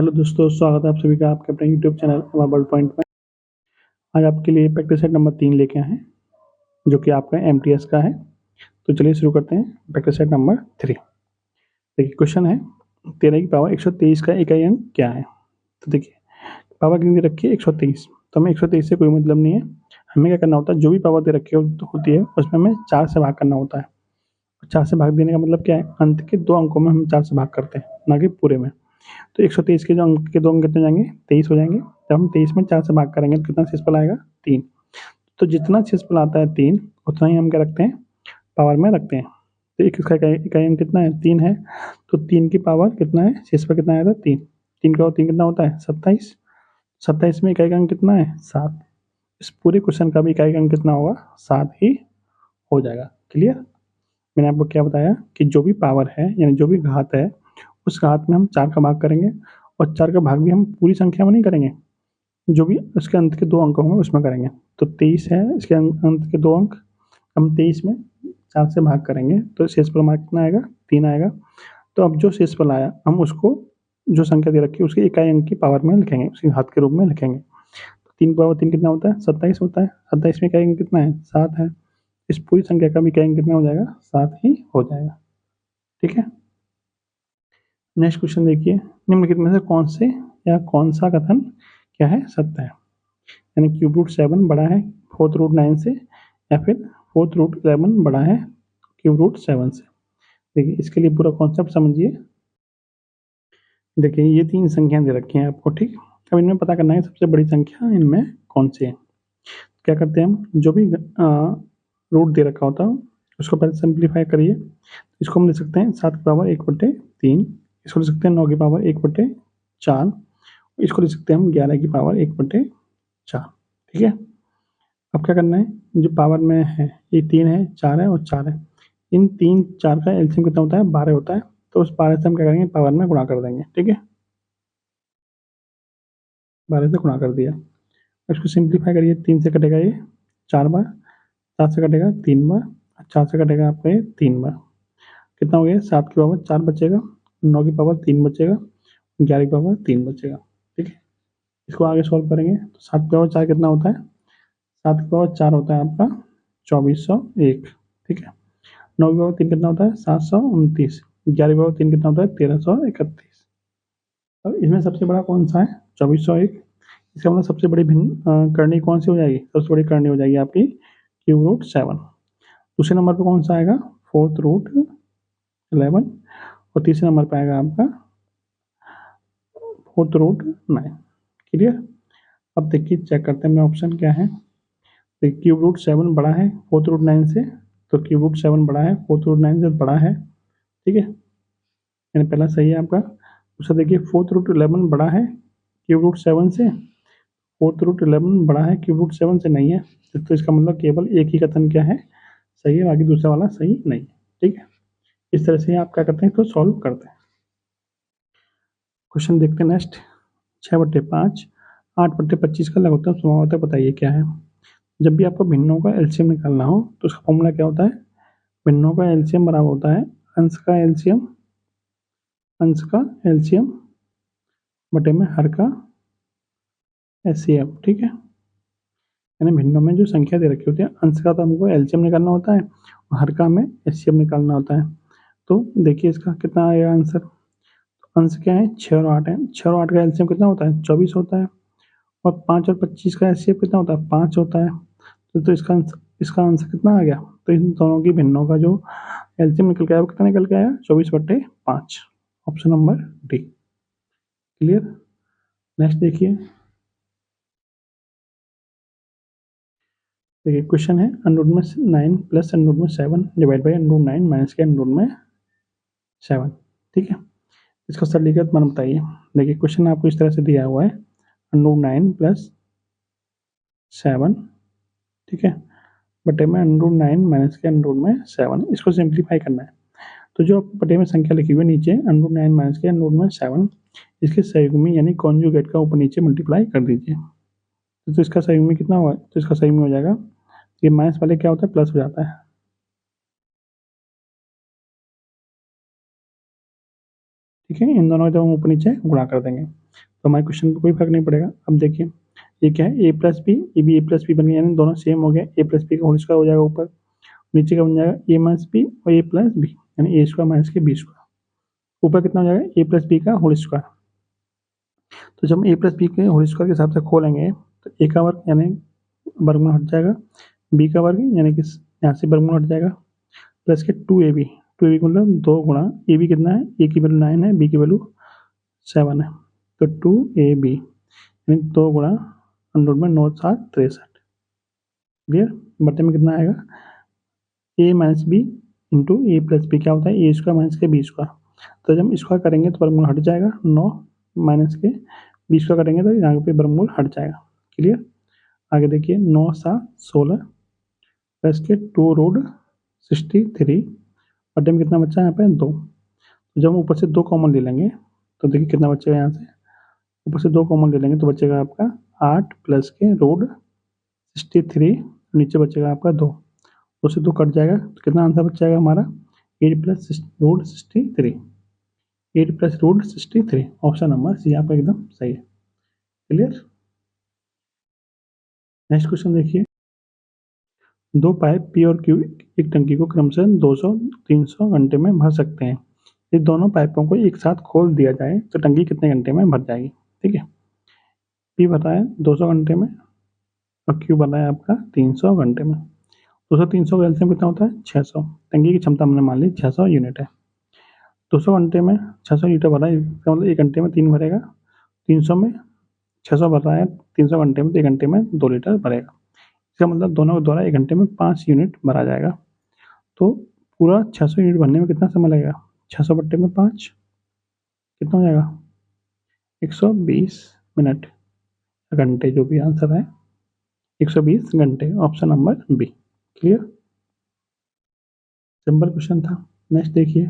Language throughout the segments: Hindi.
हेलो दोस्तों, स्वागत है आप सभी का आपके अपने यूट्यूब चैनल वर्ल्ड पॉइंट में। आज आपके लिए प्रैक्टिस सेट नंबर 3 लेके आए हैं, जो कि आपका एमटीएस का है। तो चलिए शुरू करते हैं प्रैक्टिस सेट नंबर 3। देखिए क्वेश्चन है 13 की पावर 123 का इकाई अंक क्या है। तो देखिए पावर कितनी दे रखी है 123, तो हमें 123 से कोई मतलब नहीं है। हमें क्या करना होता है, जो भी पावर दे रखी होती है उसमें हमें 4 से भाग करना होता है। 4 से भाग देने का मतलब क्या है, अंत के 2 अंकों में हम 4 से भाग करते हैं, ना कि पूरे में। तो 123 के जो अंक के 2 अंक कितने जाएंगे, 23 हो जाएंगे। जब हम 23 में 4 से भाग करेंगे तो कितना शेषफल आएगा, 3। तो जितना शेषफल आता है 3, उतना ही हम क्या रखते हैं, पावर में रखते हैं। तो एक इसका इकाई अंक कितना है, 3 है। तो 3 की पावर कितना है, शेषफल कितना आया था, 3। 3 का 3 कितना होता है, 27। 27 में इकाई अंक कितना है, 7। इस पूरे क्वेश्चन का भी इकाई अंक कितना होगा, 7 ही हो जाएगा। क्लियर। मैंने आपको क्या बताया कि जो भी पावर है यानी जो भी घात है, उस घात में हम 4 का भाग करेंगे, और 4 का भाग भी हम पूरी संख्या में नहीं करेंगे, जो भी उसके अंत के 2 अंक होंगे उसमें करेंगे। तो 23 है, इसके अंत के 2 अंक, हम 23 में 4 से भाग करेंगे तो शेषफल हमारा कितना आएगा, 3 आएगा। तो अब जो शेषफल आया हम उसको, जो संख्या दे रखी है उसके इकाई अंक की पावर में लिखेंगे, उसके घात के रूप में लिखेंगे। तो 3 पावर 3 कितना होता है, 27 होता है। 27 में इकाई अंक कितना है, 7 है। इस पूरी संख्या का भी इकाई अंक कितना हो जाएगा, 7 ही हो जाएगा। ठीक है। नेक्स्ट क्वेश्चन देखिए, निम्नलिखित में से कौन से या कौन सा कथन क्या है, सत्य है। यानी क्यूब रूट 7 बड़ा है फोर्थ रूट 9 से, या फिर फोर्थ रूट 11 बड़ा है क्यूब रूट 7 से। देखिए इसके लिए पूरा कॉन्सेप्ट समझिए। देखिए ये 3 संख्या दे रखी हैं आपको, ठीक। अब इनमें पता करना है सबसे बड़ी संख्या इनमें कौन सी है। क्या करते हैं हम, जो भी रूट दे रखा होता है उसको पहले सिंप्लीफाई करिए। इसको हम लिख सकते हैं 7 की पावर 1/3, इसको लिख सकते हैं 9 की पावर 1/4, इसको लिख सकते हैं हम 11 की पावर 1/4। ठीक है। अब क्या करना है, जो पावर में है ये 3 है, 4 है और 4 है। इन 3 4 का एलसीएम कितना होता है, 12 होता है। तो उस 12 से हम क्या करेंगे, पावर में गुणा कर देंगे। ठीक है, 12 से गुणा कर दिया। इसको सिंप्लीफाई करिए, 3 से कटेगा ये 4 बार, 7 से कटेगा 3 बार, 4 से कटेगा आपका ये 3 बार। कितना हो गया, 7 की पावर 4 बचेगा, 9 की पावर 3 बचेगा, 11 की पावर 3 बचेगा। ठीक है। इसको आगे सॉल्व करेंगे तो 7 की पावर 4 कितना होता है, 7 की पावर 4 होता है आपका 2401। ठीक है। 9 की पावर 3 कितना होता है, 729। 11 की पावर 3 कितना होता है, 1331। अब इसमें सबसे बड़ा कौन सा है, 2401। इसका मतलब सबसे बड़ी भिन्न करनी कौन सी हो जाएगी, सबसे बड़ी करनी हो जाएगी आपकी क्यूब रूट 7। दूसरे नंबर पर कौन सा आएगा, फोर्थ रूट 11, और तीसरे नंबर पर आएगा आपका फोर्थ रूट 9। क्लियर। अब देखिए चेक करते हैं ऑप्शन क्या है। देखिए क्यूब रूट 7 बड़ा है फोर्थ रूट 9 से, तो क्यूब रूट 7 बड़ा है फोर्थ रूट 9 से बड़ा है। ठीक है, यानी पहला सही है आपका। दूसरा देखिए फोर्थ रूट 11 बड़ा है क्यूब रूट 7 से, फोर्थ रूट 11 बड़ा है क्यूब रूट 7 से नहीं है। तो इसका मतलब केवल एक ही कथन क्या है, सही है, बाकी दूसरा वाला सही नहीं है। ठीक है, इस तरह से आप क्या करते हैं, इसको सॉल्व करते हैं। क्वेश्चन देखते हैं नेक्स्ट। 6/5 8/25 का लघुत्तम समावर्तक बताइए क्या है। जब भी आपको भिन्नों का एलसीएम निकालना हो तो उसका फॉर्मूला क्या होता है, भिन्नों का एलसीएम बराबर होता है अंश का एलसीएम, अंश का एलसीएम बटे में हर का एचसीएफ। ठीक है, यानी भिन्नों में जो संख्या दे रखी होती है, अंश का तो हमको एलसीएम निकालना होता है और हर का हमें एचसीएफ निकालना होता है। तो देखिए इसका कितना आएगा आंसर। अंश क्या है, 6 और 8 है। 6 और 8 का एलसीएम कितना होता है, 24 होता है। और 5 और 25 का एचसीएफ कितना होता है, 5 होता है। तो इसका आंसर कितना आ गया, तो इन दोनों की भिन्नों का जो एलसीएम निकल के आया वो कितना निकल के आया, 24/5। Option number D. Clear. Next देखिए। देखिए क्वेश्चन है अंडर रूट में 9 प्लस अंडर रूट में 7 divide by under root 9 minus के अंडर रूट में 7। ठीक है, इसका सरलीकृत मान बताइए। देखिए क्वेश्चन आपको इस तरह से दिया हुआ है, अंडर रूट 9 प्लस 7, ठीक है, बटे में अंडर रूट 9 माइनस के अंडर रूट में 7। इसको सिंप्लीफाई करना है। तो जो बटे में संख्या लिखी हुई है नीचे अंडर रूट 9 माइनस के अंडर रूट में 7, इसके संयुग्मी यानी कॉन्जुगेट का ऊपर नीचे मल्टीप्लाई कर दीजिए। तो इसका संयुग्मी कितना हुआ, तो इसका संयुग्मी हो जाएगा, ये माइनस वाले क्या होता है, प्लस हो जाता है। ठीक है, इन दोनों का जब हम ऊपर नीचे गुणा कर देंगे तो हमारे क्वेश्चन पर कोई फर्क नहीं पड़ेगा। अब देखिए ये क्या है, ए प्लस बी, ये भी ए प्लस बी बन गया, यानी दोनों सेम हो गया। ए प्लस बी का होल स्क्वायर हो जाएगा ऊपर, नीचे का बन जाएगा ए माइनस बी और ए प्लस बी, यानी ए स्क्वायर माइनस के बी स्क्वायर। ऊपर कितना हो जाएगा, ए प्लस बी का होल स्क्वायर। तो जब हम ए प्लस बी के होल स्क्वायर के हिसाब से खोलेंगे तो ए का वर्ग यानी वर्गमूल हट जाएगा, बी का वर्ग यानी कि यहाँ से वर्गमूल हट जाएगा, प्लस के 2ab, 2ab मतलब 2 गुणा ए बी कितना है, ए की वैल्यू 9 है, बी की वैल्यू 7 है, तो 2ab यानी 2 गुणा अंडर में 9 7 63। क्लियर, बटे में कितना आएगा, ए माइनस बी इंटू ए प्लस बी क्या होता है, ए स्क्वायर माइनस के बी स्क्वायर। तो जब हम स्क्वायर करेंगे तो वर्गमूल हट जाएगा, 9 माइनस के बी स्क्वायर करेंगे तो यहाँ पे वर्गमूल हट जाएगा। क्लियर, आगे देखिए 9 7 16 प्लस के 2 रूट 63, बटे में कितना बचा है यहाँ पे 2। तो जब हम ऊपर से 2 कॉमन ले लेंगे तो देखिए कितना बचेगा, यहाँ से ऊपर से 2 कॉमन ले लेंगे तो बचेगा आपका 8 प्लस के रूट 63, नीचे बचेगा आपका 2, उससे 2 कट जाएगा तो कितना आंसर बच जाएगा हमारा 8 plus root 63, 8 plus root 63। Option number C आपका एकदम सही है। क्लियर, नेक्स्ट क्वेश्चन देखिए, दो पाइप पी और क्यू एक टंकी को क्रमशः 200-300 घंटे में भर सकते हैं। ये दोनों पाइपों को एक साथ खोल दिया जाए तो टंकी कितने घंटे में भर जाएगी। ठीक है, पी भरा है 200 घंटे में और क्यू भरा है आपका 300 घंटे में। 200-300 का एलसीएम कितना होता है 600। टंकी की क्षमता हमने मान ली 600 यूनिट है। 200 घंटे में 600 लीटर भरा है, इसका मतलब 1 घंटे में 3 भरेगा। 300 में 600 भर रहा है, 300 घंटे में तो 1 घंटे में 2 लीटर भरेगा। इसका मतलब दोनों के द्वारा 1 घंटे में 5 यूनिट भरा जाएगा। तो पूरा 600 यूनिट भरने में कितना समय लगेगा, 600 बट्टे में 5 कितना हो जाएगा 120 मिनट, घंटे, जो भी आंसर है 120 घंटे, option number B. Clear, simple question था। नेक्स्ट देखिए,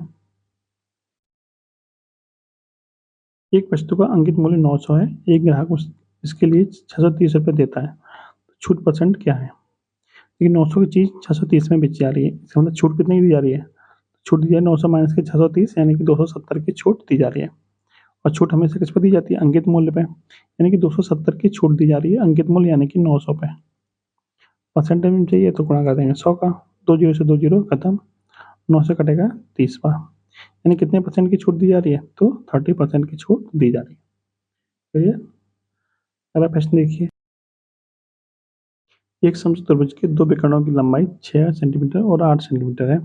एक वस्तु का अंकित मूल्य 900 है, एक ग्राहक इसके लिए 630 रुपये देता है, छूट परसेंट क्या है। लेकिन 900 की चीज़ 630 में बेची जा रही है, इसका मतलब छूट कितनी दी जा रही है, छूट दी जा रही है 900 माइनस के 630 यानी कि 270 की छूट दी जा रही है। और छूट हमेशा किस पर दी जाती है, अंकित मूल्य पे, यानी कि 270 की छूट दी जा रही है अंकित मूल्य यानी कि 900 पे। परसेंटेज में चाहिए तो गुणा कर देंगे 100 का, 2 जीरो से 2 जीरो खत्म, 9 से कटेगा 30 बार, यानी कितने परसेंट की छूट दी जा रही है, तो 30% की छूट दी जा रही है। ठीक है, अगला प्रश्न देखिए, एक समचतुर्भुज के दो विकर्णों की लंबाई 6 सेंटीमीटर और 8 सेंटीमीटर है,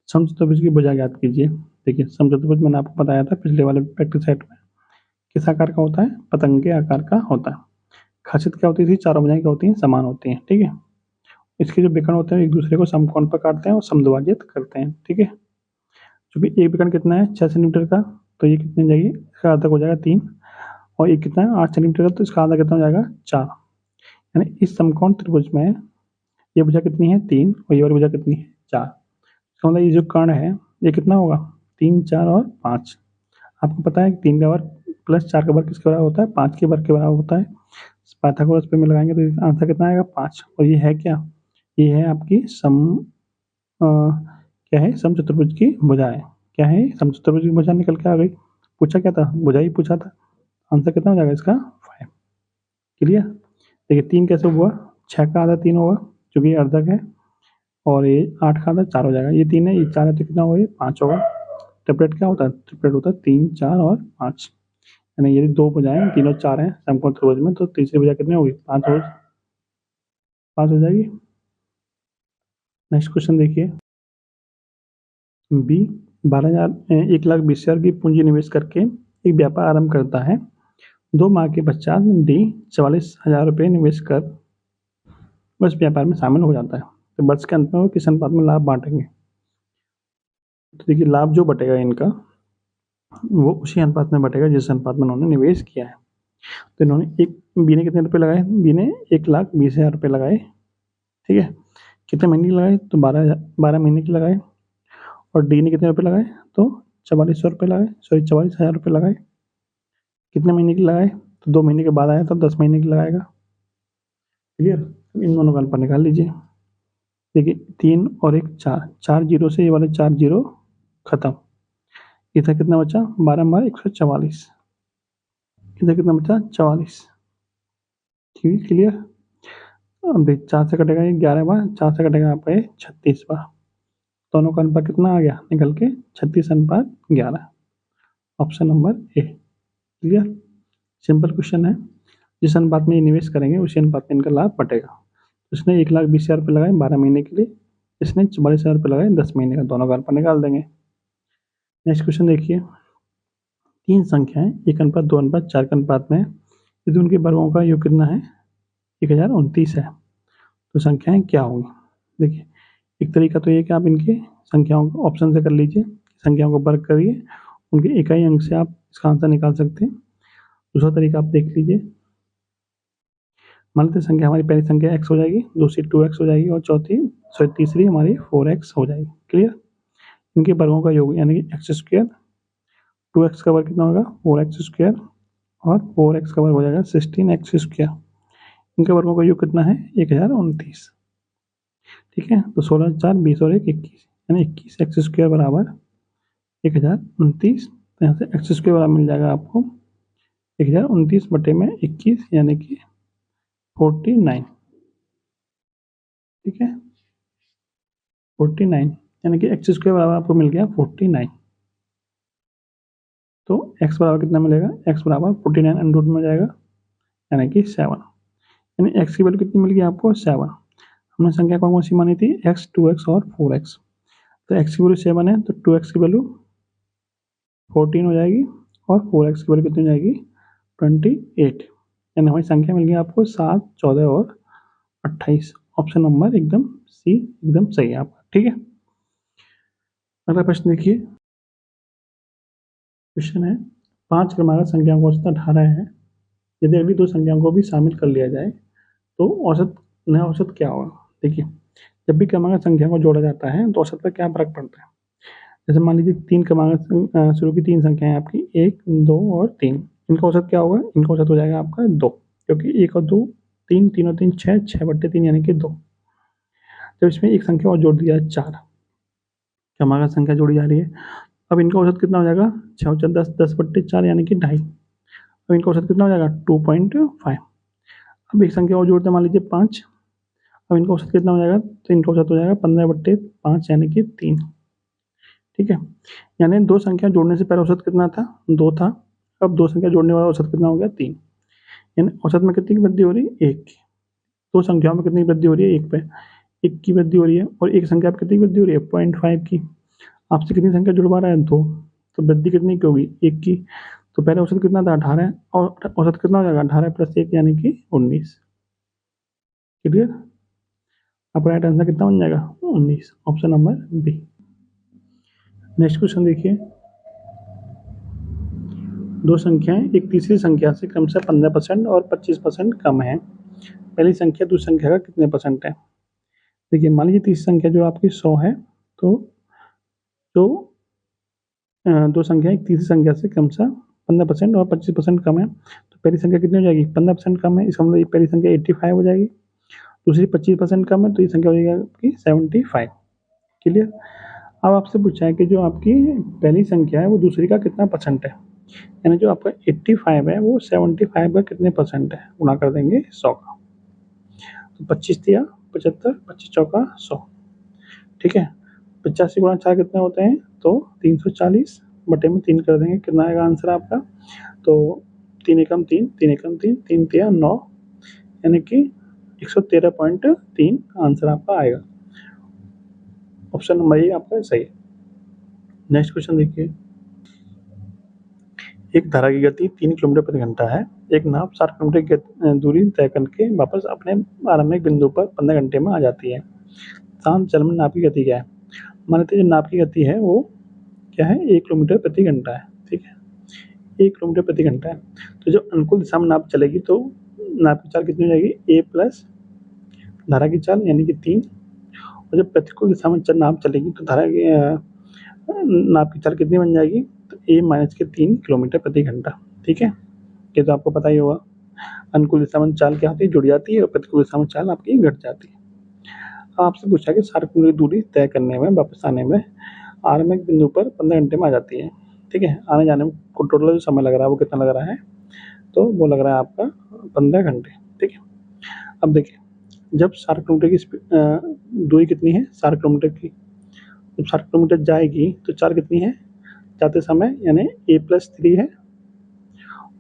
समचतुर्भुज की भुजा ज्ञात कीजिए। देखिए समचतुर्भुज मैंने आपको बताया था पिछले वाले प्रैक्टिस सेट में, किस आकार का होता है, पतंग के आकार का होता है। खासियत क्या होती थी, चारों भुजाएं क्या होती हैं, समान होती हैं। ठीक है, इसके जो विकर्ण होते हैं एक दूसरे को समकोण पर काटते हैं और समद्विभाजित करते हैं। ठीक है, क्योंकि एक विकर्ण कितना है 6 सेंटीमीटर का, तो ये कितने जाएगी, इसका आधा हो जाएगा 3, और एक कितना है 8 सेंटीमीटर का, तो इसका आधा कितना हो जाएगा 4। यानी इस समकोण त्रिभुज में ये भुजा कितनी है 3 और ये वाली भुजा कितनी है 4। इसका मतलब ये जो कर्ण है ये कितना होगा 3 4 और 5। आपको पता है कि 3 का वर्ग प्लस 4 का वर्ग किसके बराबर होता है, 5 के वर्ग के बराबर होता है। पाइथागोरस पे में लगाएंगे तो आंसर कितना आएगा 5। और ये है क्या, ये है आपकी क्या है, समचतुर्भुज की भुजाएं। क्या है, समचतुर्भुज की भुजा निकल के आ गई। पूछा क्या था, भुजा ही पूछा था। आंसर कितना हो जाएगा इसका 5। क्लियर, देखिए 3 कैसे हुआ, 6 का आधा 3 होगा क्योंकि ये अर्धक है, और ये 8 का आधा 4 हो जाएगा। ये 3 है, ये 4 है तो कितना होगा, ये 5 होगा। ट्रिपलेट क्या होता है, ट्रिपलेट होता है 3 4 और 5, यानी यदि 2 भुजाएं 3 और 4 हैं समकोण त्रिभुज में तो तीसरी भुजा कितनी होगी 5 हो जाएगी। नेक्स्ट क्वेश्चन देखिए, बी 1,20,000 की पूंजी निवेश करके एक व्यापार आरंभ करता है। 2 माह के पश्चात डी 44,000 रुपये निवेश कर उस व्यापार में शामिल हो जाता है, तो वर्ष के अंत में वो किस अनुपात में लाभ बांटेंगे। तो देखिए लाभ जो बटेगा इनका वो उसी अनुपात में बटेगा जिस अनुपात में उन्होंने निवेश किया है। तो इन्होंने बी ने कितने रुपये लगाए, बी ने 1,20,000 रुपये लगाए। ठीक है, कितने महीने के लगाए, तो 12 महीने के लगाए। और डी ने कितने रुपये लगाए, तो 4400 रुपये लगाए, सॉरी 44,000 रुपये लगाए। कितने महीने के लगाए, तो 2 महीने के बाद आया तो 10 महीने के लगाएगा। क्लियर, इन दोनों का अनुपात निकाल लीजिए। देखिए 3 और 1 4, 4 जीरो से ये वाले 4 जीरो खत्म, इधर कितना बचा 12 × 144, इधर कितना बचा 44। ठीक, क्लियर। अब देख 4 से कटेगा ये 11 बार, 4 से कटेगा आपका ये 36 बार। दोनों का अनुपात कितना आ गया निकल के 36:11, ऑप्शन नंबर ए। क्लियर। सिंपल क्वेश्चन है, जिस अनुपात में ये निवेश करेंगे उसी अनुपात में इनका लाभ बटेगा। इसने 1,20,000 रुपये लगाए 12 महीने के लिए, इसने 44,000 रुपये लगाए 10 महीने का, दोनों का अनुपात निकाल देंगे। नेक्स्ट क्वेश्चन देखिए, 3 संख्याएं 1:2:4 के अनुपात में यदि उनके वर्गों का योग कितना है 1029 है, तो संख्याएं क्या होंगी। देखिए, एक तरीका तो ये कि आप इनके संख्याओं को ऑप्शन से कर लीजिए, संख्याओं को वर्ग करिए, उनके इकाई अंक से आप इसका आंसर निकाल सकते हैं। दूसरा तरीका आप देख लीजिए, मान लेते संख्या हमारी पहली संख्या x हो जाएगी, दूसरी 2x हो जाएगी और तीसरी हमारी 4x हो जाएगी। क्लियर। इनके वर्गों का योग यानी कि x स्क्वायर, 2x का वर्ग कितना होगा 4x स्क्वायर और 4x का वर्ग हो जाएगा 16x स्क्वायर। इनके वर्गों का योग कितना है 1029। ठीक है, तो 16, 4, 20 और 1, 21, यानी 21x स्क्वायर बराबर 1029। तो यहाँ से x स्क्वायर बराबर मिल जाएगा आपको 1029/21 यानी कि 49। ठीक है, 49 यानी कि x स्क्वायर बराबर आपको मिल गया 49। तो x बराबर कितना मिलेगा, x बराबर 49 अंडर रूट में जाएगा यानी कि 7, यानी x की वैल्यू कितनी मिल गई आपको 7। हमने संख्या कौन सी मानी थी x, 2x और 4x, तो x की वैल्यू 7 है तो 2x की वैल्यू 14 हो जाएगी और 4x की वैल्यू कितनी हो जाएगी 28, यानी हमारी संख्या मिल गई आपको 7, 14 और 28। ऑप्शन नंबर एकदम सी एकदम सही है आपका। ठीक है, अगला प्रश्न देखिए, क्वेश्चन है 5 क्रमांक संख्याओं का औसत 18 है, यदि अगली 2 संख्याओं को भी शामिल कर लिया जाए तो औसत नया औसत क्या होगा। देखिए, जब भी क्रमांक संख्या को जोड़ा जाता है तो औसत पर क्या फर्क पड़ता है। जैसे मान लीजिए 3 क्रमांक शुरू की 3 संख्याएं आपकी 1, 2 और 3, इनका औसत क्या होगा, इनका औसत हो जाएगा आपका 2, क्योंकि 1 और 2 3, 3 और 3 6, 6/3 यानी कि 2। जब इसमें एक संख्या और जोड़ दी जाए 4, क्रमांक संख्या जोड़ी जा रही है, अब इनका औसत कितना हो जाएगा 6 और 4 10, 10/4 यानी कि 2.5। अब इनका औसत कितना हो जाएगा 2.5। अब एक संख्या और जोड़ते हैं मान लीजिए 5, अब इनका औसत कितना हो जाएगा, तो इनका औसत हो जाएगा 15/5 यानी कि 3। ठीक है, यानी 2 संख्या जोड़ने से पहले औसत कितना था 2 था, अब 2 संख्या जोड़ने वाला औसत कितना हो गया 3, यानी औसत में कितनी की वृद्धि हो रही है 1 की। 2 संख्याओं में कितनी वृद्धि हो रही है 1 पे 1 की वृद्धि हो रही है, और एक संख्या पे कितनी वृद्धि हो रही है 0.5 की। आपसे कितनी संख्या जुड़वा रहा है 2, तो वृद्धि कितनी की होगी 1 की। तो पहले औसत कितना था 18 और औसत कितना हो जाएगा 18 + 1 यानी कि 19। क्लियर, आपका राइट आंसर कितना बन जाएगा 19, option number B. Next question देखिए, 2 संख्याएं एक तीसरी संख्या से क्रमशः 15% और 25% कम है, पहली संख्या दूसरी संख्या का कितने % है। देखिए, मान लीजिए तीसरी संख्या जो आपकी 100 है, तो जो 2 संख्या एक तीसरी संख्या से क्रमशः 15% और 25% कम है, तो पहली संख्या कितनी हो जाएगी 15% कम है, इसका मतलब ये पहली संख्या 85 हो जाएगी, दूसरी 25% कम है तो ये संख्या हो जाएगी आपकी 75। क्लियर। अब आपसे पूछा है कि जो आपकी पहली संख्या है वो दूसरी का कितना % है, यानी जो आपका 85 है वो 75 का कितने % है, गुणा कर देंगे 100 का, तो 25 दिया 75, 25 चौका 100। ठीक है, 85 × 4 कितने होते हैं, तो 340 बटे में 3 कर देंगे, कितना आएगा आंसर आपका, तो 3 एकम 3, 3 एकम 3, 3 तिया 9, यानी कि 113.3 आंसर आपका आएगा। ऑप्शन नंबर ए आपका सही है। नेक्स्ट क्वेश्चन देखिए, एक धारा की गति 3 किलोमीटर प्रति घंटा है, एक नाव 7 किलोमीटर की दूरी तय करके वापस अपने आरंभिक बिंदु पर 15 घंटे में आ जाती है, शांत जल में नाव की गति क्या है। मान लेते हैं जो नाव की गति है वो क्या है 1 किलोमीटर प्रति घंटा है। ठीक है, 1 किलोमीटर प्रति घंटा है, तो जो अनुकूल दिशा में नाव चलेगी तो नाव की चाल कितनी हो जाएगी a प्लस धारा की चाल यानी कि 3, और जब प्रतिकूल दिशा में नाव चलेगी तो धारा की नाव की चाल कितनी बन जाएगी, तो a-3 किलोमीटर प्रति घंटा। ठीक है, ये तो आपको पता ही होगा, अनुकूल दिशा में चाल क्या होती है जुड़ जाती है और प्रतिकूल दिशा में चाल आपकी घट जाती है। आपसे पूछा कि 7 किलोमीटर की दूरी तय करने में वापस आने में आरंभिक बिंदु पर 15 घंटे में आ जाती है, ठीक है। आने जाने में टोटल जो समय लग रहा है वो कितना लग रहा है, तो वो लग रहा है आपका 15 घंटे, ठीक है। अब देखिए, जब 60 किलोमीटर की दूरी कितनी है, 60 किलोमीटर की, जब 60 किलोमीटर जाएगी तो चाल कितनी है, जाते समय यानी a+3 है,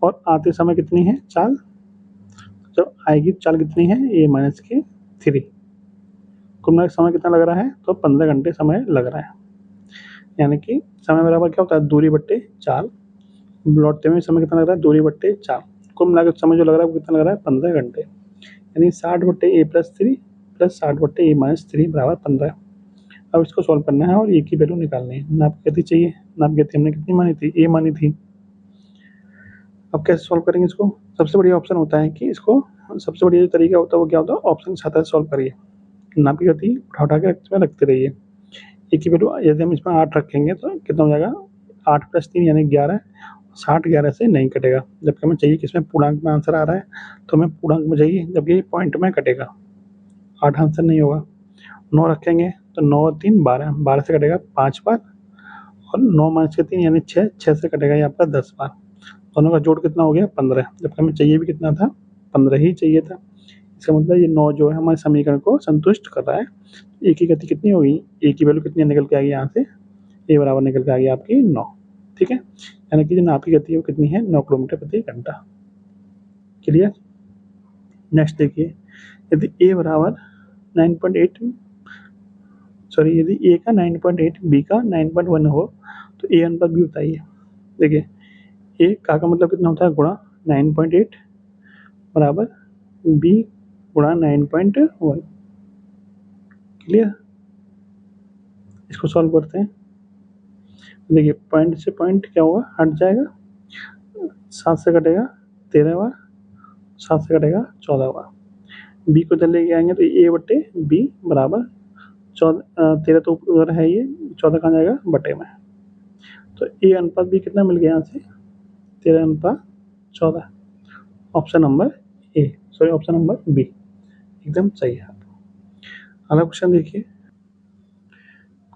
और आते समय कितनी है चाल, जब आएगी चाल कितनी है a-3। कुल मिलाकर समय कितना लग रहा है, तो 15 घंटे समय लग रहा है। यानी कि समय बराबर क्या होता है, दूरी बट्टे चाल। लौटते हुए समय कितना लग रहा है, दूरी बट्टे चाल। कुल मिलाकर समय जो लग रहा है वो कितना लग रहा है, 15 घंटे। यानी 60/a+3 प्लस 60/a-3 बराबर 15। अब इसको सॉल्व करना है और ए की वैल्यू निकालनी है। नाप की गति चाहिए, नाप की गति हमने कितनी मानी थी, ए मानी थी। अब कैसे सॉल्व करेंगे इसको, सबसे बढ़िया ऑप्शन होता है कि इसको, सबसे बढ़िया जो तरीका होता है वो क्या होता है, ऑप्शन के साथ सॉल्व करिए। नाप की गति उठा के इसमें रखते रहिए। ए की वैल्यू यदि हम इसमें 8 रखेंगे तो कितना हो जाएगा, 8+3 यानी 11। 60 11 से नहीं कटेगा, जबकि हमें चाहिए कि इसमें पूर्णांक में आंसर आ रहा है तो हमें पूर्णांक में चाहिए, जबकि पॉइंट में कटेगा। 8 आंसर नहीं होगा। 9 रखेंगे तो 9 और 3 12, 12 से कटेगा 5 बार, और 9 माइनस के 3 यानी 6, 6 से कटेगा ये आपका 10 बार। दोनों का जोड़ कितना हो गया, 15, जबकि हमें चाहिए भी कितना था, 15 ही चाहिए था। इसका मतलब ये 9 जो है हमारे समीकरण को संतुष्ट कर रहा है। ए की गति कितनी होगी, ए की वैल्यू कितनी निकल के आएगी यहाँ से, ए बराबर निकल के आ गई आपकी 9, ठीक है। यानी कि जो नाप की गति है वो कितनी है, 9 किलोमीटर प्रति घंटा। क्लियर। नेक्स्ट देखिए, यदि ए बराबर 9.8, सॉरी यदि ए का 9.8 बी का 9.1 हो तो ए अनुपात बी बताइए। देखिए, ए का मतलब कितना होता है, गुणा 9.8 बराबर बी गुणा 9.1। क्लियर। इसको सॉल्व करते हैं। देखिए, पॉइंट से पॉइंट क्या होगा, हट जाएगा, 7 से कटेगा 13 बार, 7 से कटेगा 14 बार। बी को जब लेके आएंगे तो ए बटे बी बराबर 13 तो उधर है, ये 14 कहाँ जाएगा, बटे में। तो ए अनुपात बी कितना मिल गया यहाँ से, 13:14। Option number A, sorry option number B एकदम सही है। अगला क्वेश्चन देखिए।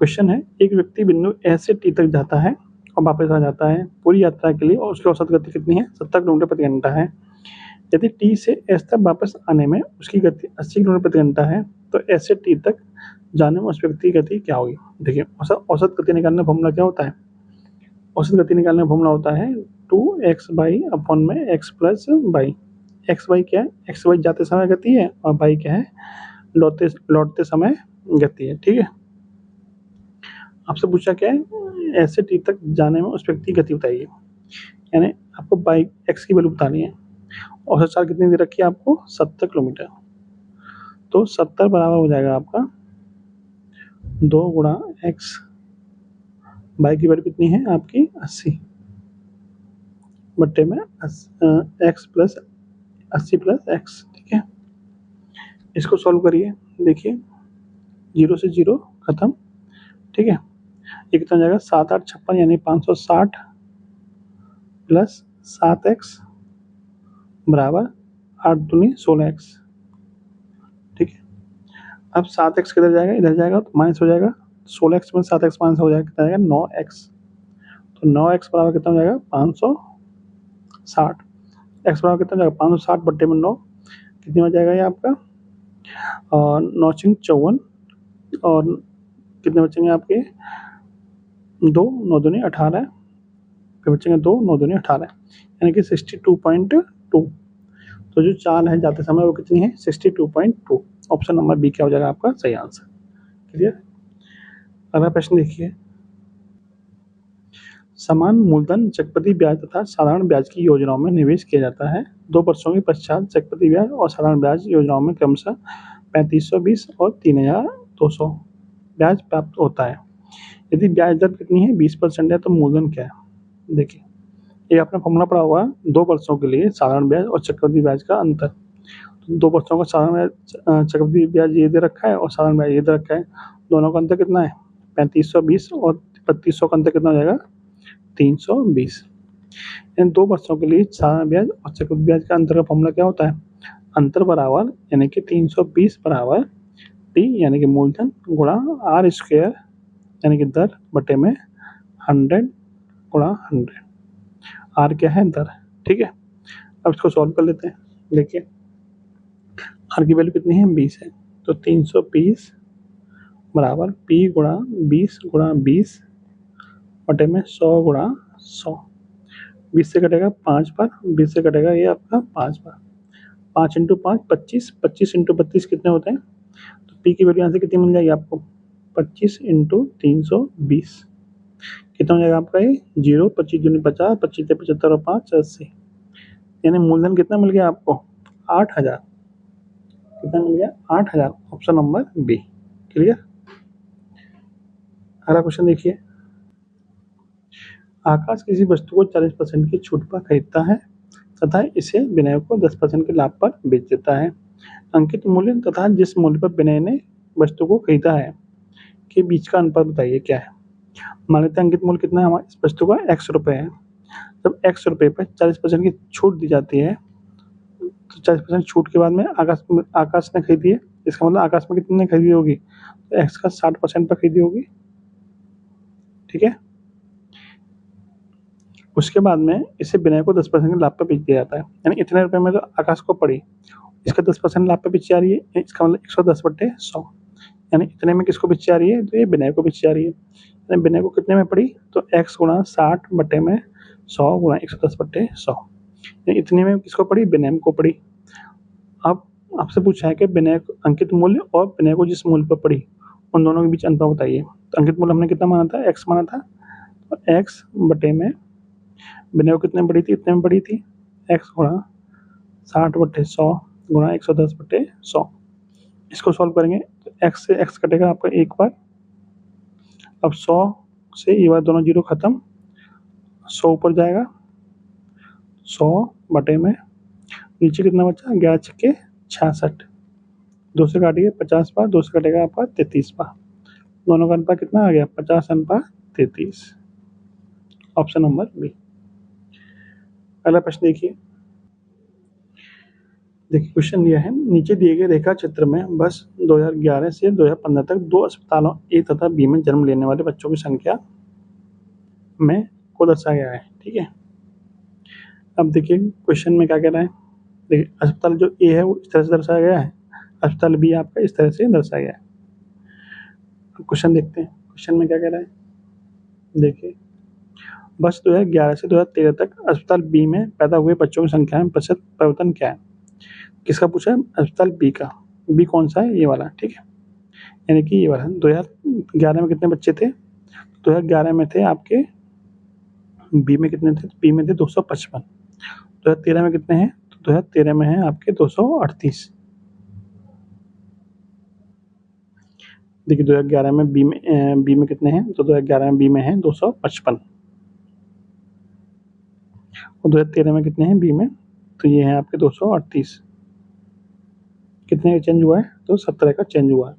क्वेश्चन है, एक व्यक्ति बिंदु ए से टी तक जाता है और वापस आ जाता है पूरी यात्रा के लिए, और उसकी औसत गति कितनी है, 70 किलोमीटर प्रति घंटा है। यदि टी से एस तक वापस आने में उसकी गति 80 किलोमीटर प्रति घंटा है, तो एस से टी तक जाने में उस व्यक्ति की गति क्या होगी। देखिए, औसत गति निकालने का फॉर्मूला क्या होता है, औसत गति निकालने का फॉर्मूला होता है 2x/अपॉन में x plus y. X Y क्या है, एक्स वाई जाते समय गति है, और बाई क्या है, लौटते समय गति है, ठीक है। आपसे पूछा क्या है, एस से टी तक जाने में उस व्यक्ति की गति बताइए, यानी आपको बाई एक्स की वैल्यू बतानी है। औसत चाल कितनी दे रखी है आपको, 70 किलोमीटर। तो 70 बराबर हो जाएगा आपका 2 गुणा एक्स, बाई की वैल्यू कितनी है आपकी 80, बट्टे में एक्स प्लस 80 प्लस एक्स, ठीक है। इसको सॉल्व करिए। देखिए, 0 से 0 खत्म, ठीक है। ये कितना हो जाएगा, 7 8 56 यानी 560 प्लस 7x बराबर 8 दूनी 16x, ठीक है। अब 7x किधर जाएगा, इधर जाएगा तो माइनस हो जाएगा, 16x में 7x माइनस हो जाएगा, कितना जाएगा 9x। तो 9x बराबर कितना हो जाएगा 560। x बराबर कितना हो जाएगा 560 बट्टे में 9, कितनी हो जाएगा ये आपका, और 9 × 54, और कितने बचेंगे आपके 2, 9 दूनी 18, फिर बचेंगे 2, 9 दूनी 18, यानी कि 62.2। तो जो चाल है जाते समय वो कितनी है, 62.2। ऑप्शन नंबर बी क्या हो जाएगा आपका सही आंसर। क्लियर। अगला प्रश्न देखिए, समान मूलधन चक्रवृद्धि ब्याज तथा साधारण ब्याज की योजनाओं में निवेश किया जाता है। 2 वर्षों के पश्चात चक्रवृद्धि ब्याज और साधारण ब्याज योजनाओं में क्रमशः 3520 और 3200 ब्याज प्राप्त होता है। यदि ब्याज दर कितनी है, 20% है, तो मूलधन क्या है। देखिए, ये आपने फॉर्मूला पढ़ा हुआ, 2 वर्षों के लिए साधारण ब्याज और चक्रवृद्धि ब्याज का अंतर। तो 2 वर्षों का साधारण ब्याज, चक्रवृद्धि ब्याज ये दे रखा है और साधारण ब्याज ये दे रखा है, दोनों का अंतर कितना है 3520, और 3200 का अंतर कितना हो जाएगा 320। इन 2 वर्षों के लिए साधारण ब्याज और चक्रवृद्धि ब्याज का अंतर का फॉर्मूला क्या होता है, अंतर बराबर यानी कि 320 बराबर टी यानी कि मूलधन गुणा r स्क्वायर यानी कि दर बटे में 100 गुणा 100। आर क्या है? दर। ठीक है, अब इसको सॉल्व कर लेते हैं। देखिए आर की वैल्यू कितनी है? 20 है। तो 320 बराबर पी गुणा 20 गुणा 20 बटे में 100 गुणा 100। 20 से कटेगा 5 बार, 20 से कटेगा ये आपका 5 बार। 5 इंटू 5 25, 25 इंटू 32 कितने होते हैं? तो पी की वैल्यू यहाँ से कितनी मिल जाएगी आपको? 25 इंटू 320 कितना हो जाएगा आपका? ये 0, 25 दूनी 50, 25 से 75 और 5 80। यानी मूलधन कितना मिल गया आपको? 8000। कितना मिल गया? 8000। Option number B. क्लियर? अगला क्वेश्चन देखिए। आकाश किसी वस्तु को 40% की छूट पर खरीदता है तथा इसे विनय को 10% के लाभ पर बेच देता है। अंकित मूल्य तथा जिस मूल्य पर विनय ने वस्तु को खरीदा है के बीच का अनुपात बताइए क्या है। मान लेते हैं अंकित मूल्य कितना है हमारे इस वस्तु का? x रुपये है। जब x रुपये पर 40% की छूट दी जाती है तो 40% छूट के बाद में आकाश ने खरीदी है। इसका मतलब आकाश में कितने खरीदी होगी? तो x का 60% पर खरीदी होगी। ठीक है, उसके बाद में इसे विनय को 10% के लाभ पर बेच दिया जाता है। यानी इतने रुपए में तो आकाश को पड़ी, इसका 10% लाभ पे बेची जा रही है। इसका मतलब 110/100। यानी इतने में किसको बेची जा रही है? तो ये विनय को बेची जा रही है। यानी विनय को कितने में पड़ी? तो x गुणा 60/100 गुणा 110/100। इतने में किसको पड़ी? विनय को पड़ी। अब आपसे पूछा है कि विनय अंकित मूल्य और विनय को जिस मूल्य पर पड़ी उन दोनों के बीच अंतर बताइए। तो अंकित मूल्य हमने कितना माना था? x माना था। तो x बटे में विनय को कितने में पड़ी थी? इतने में पड़ी थी। x गुणा 60/100 गुणा 110/100। इसको सॉल्व करेंगे तो x से x कटेगा आपका एक बार। अब 100 से ये बार दोनों जीरो खत्म, 100 ऊपर जाएगा, 100 बटे में नीचे कितना बचा? 11 छक्के 66। 2 से काटिए 50 बार, 2 से कटेगा आपका 33 बार। दोनों का अनुपात कितना आ गया? 50/33। Option number B. अगला प्रश्न देखिए। क्वेश्चन दिया है, नीचे दिए गए रेखा चित्र में वर्ष 2011 से 2015 तक 2 अस्पतालों ए तथा बी में जन्म लेने वाले बच्चों की संख्या में को दर्शाया गया है। ठीक है, अब देखिए क्वेश्चन में क्या कह रहा है। देखिए अस्पताल जो ए है वो इस तरह से दर्शाया गया है, अस्पताल बी आपका इस तरह से दर्शाया गया है। अब क्वेश्चन देखते हैं, क्वेश्चन में क्या कह रहा है। देखिए वर्ष 2011 से 2013 तक अस्पताल बी में पैदा हुए बच्चों की संख्या में प्रतिशत परिवर्तन क्या है? किसका पूछा है? अस्पताल बी का। बी कौन सा है? ये वाला। ठीक है, यानी कि ये वाला 2011 में कितने बच्चे थे? 2011 में थे आपके बी में कितने थे? बी में थे 255। 2013 में कितने हैं? तो 2013 में हैं आपके 238। देखिए 2011 में बी में कितने हैं? तो 2011 में बी में हैं 255 और 2013 में कितने हैं बी में? तो ये हैं आपके 238। कितने का चेंज हुआ है? तो 17 का चेंज हुआ है।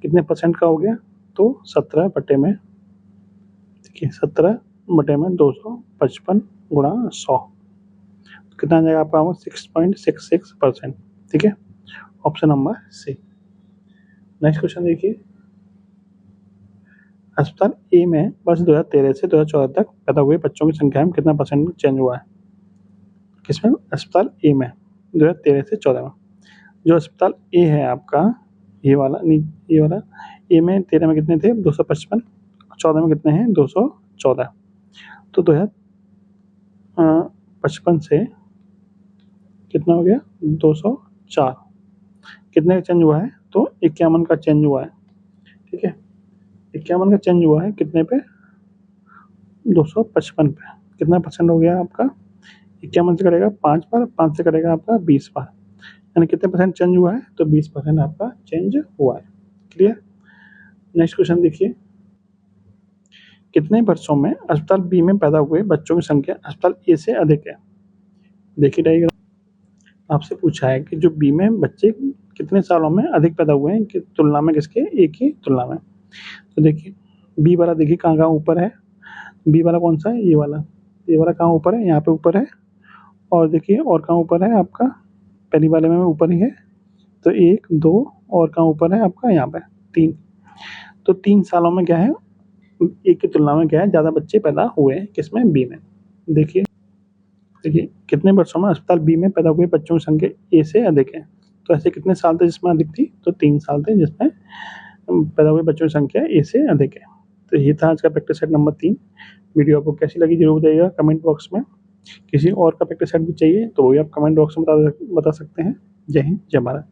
कितने परसेंट का हो गया? तो 17 बटे में, देखिए 17 बटे में 255 गुणा 100 कितना आ जाएगा आपका? 6.66%। ठीक है, option number C. Next question देखिए। अस्पताल ए में वर्ष 2013 से 2014 तक पैदा हुए बच्चों की संख्या में कितना परसेंट चेंज हुआ है? किसमें? अस्पताल ए में 2013 से 14 में। जो अस्पताल ए है आपका ये वाला ए में 13 में कितने थे? 255। 14 में कितने हैं? 214। तो 2055 से कितना हो गया? 204। कितने का चेंज हुआ है? तो 51 का चेंज हुआ है। ठीक है, 51 का चेंज हुआ है कितने पे? 255 पे। कितना परसेंट हो गया आपका? 51 से करेगा 5 बार, 5 से करेगा आपका 20 बार, यानी कितने परसेंट चेंज हुआ है? तो 20% आपका चेंज हुआ है। क्लियर? नेक्स्ट क्वेश्चन देखिए। कितने वर्षों में अस्पताल बी में पैदा हुए बच्चों की संख्या अस्पताल ए से अधिक है? देखिए डायग्राम आपसे पूछा है कि जो बी में बच्चे कितने सालों में अधिक पैदा हुए हैं कि तुलना में किसके? ए की तुलना में। तो देखिए बी वाला देखिए कहाँ ऊपर है। बी वाला कौन सा है? ये वाला। ये वाला कहाँ ऊपर है? यहाँ पे ऊपर है। और देखिए और कहाँ ऊपर है आपका? पहली वाले में ऊपर ही है। तो 1 2 और कहाँ ऊपर है आपका? यहाँ पे 3। तो 3 सालों में क्या है? ए की तुलना में क्या है, ज़्यादा बच्चे पैदा हुए हैं किसमें, बी में। देखिए कितने वर्षों में अस्पताल बी में पैदा हुए बच्चों की संख्या ए से अधिक है। तो ऐसे कितने साल थे जिसमें अधिक थी, तो 3 साल थे जिसमें पैदा हुए बच्चों की संख्या ए से अधिक है। तो ये था आज का प्रैक्टिस सेट नंबर 3। वीडियो आपको कैसी लगी जरूर बताइएगा कमेंट बॉक्स में। किसी और का प्रैक्टिस सेट भी चाहिए तो वो भी आप कमेंट बॉक्स में बता सकते हैं। जय हिंद, जय भारत।